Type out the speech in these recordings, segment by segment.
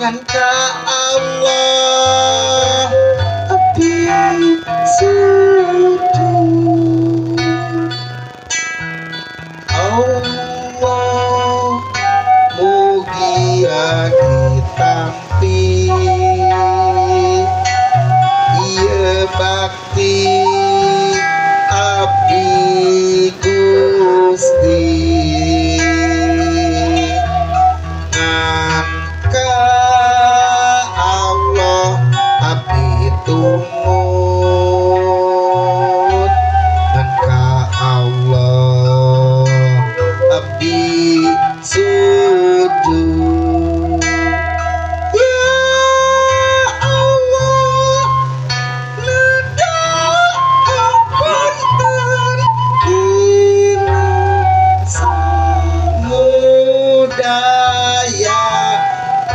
ngan ka Allah abdi sujud. Allah mugia ditampi ieu bakti abdi Gusti ngan ka Allah abdi tumut ngan ka Allah abdi sujud. Ya Allah nedahaken dina samudaya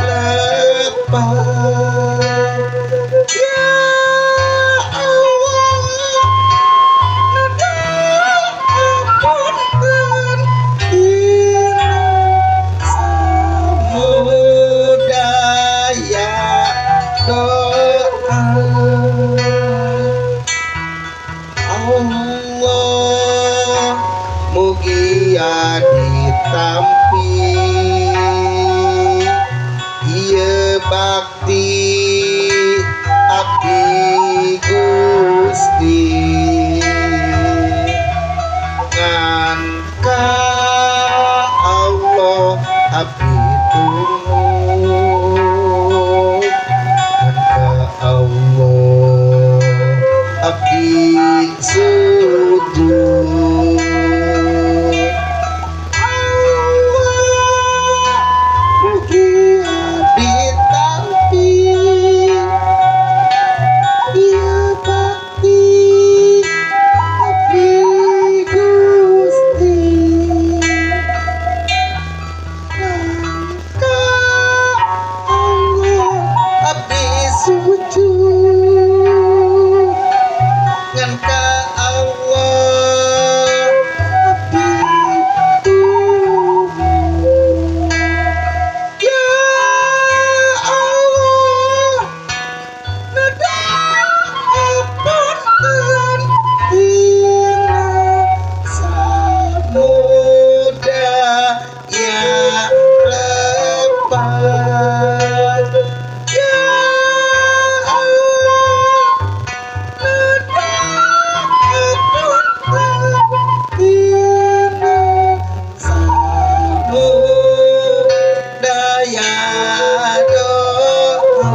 lepas. Ya Allah nedahaken dina samudaya doa. Allah mugia ditampi ieu bakti abdi Gusti ngan ka Allah abdi tumut ngan ka Allah abdi sujud. Allah mugia ditampi ieu bakti abdi Gusti ngan ka Allah abdi sujud ngan ka Allah abdi tumut. Ya Allah nedahaken dina samudaya lepas. Ya Allah nedahaken dina samudaya doa.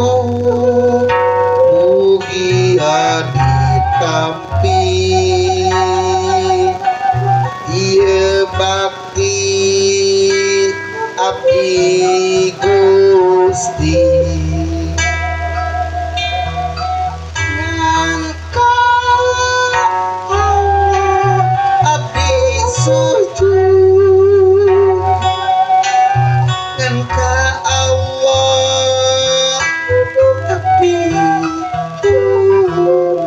Allah mugia ditampi ieu bakti abdi Gusti ngan ka Allah abdi sujud ngan ka Allah abdi tumut.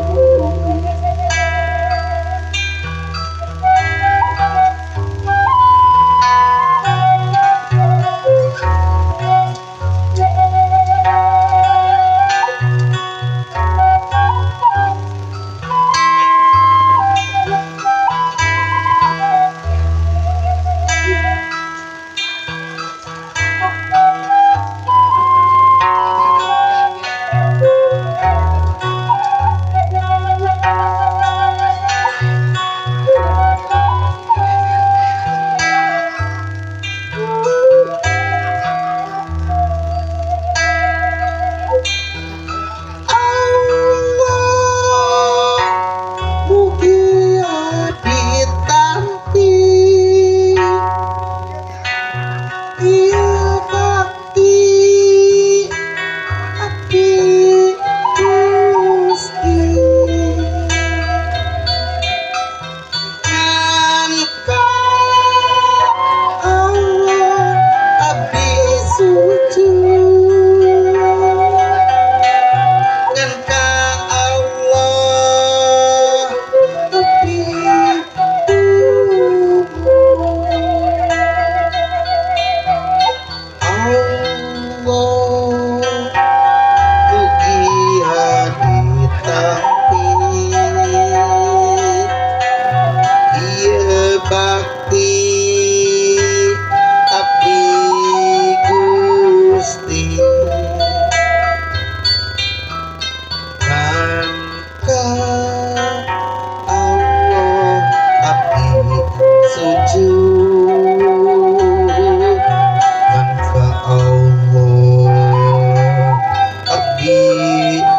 Abdi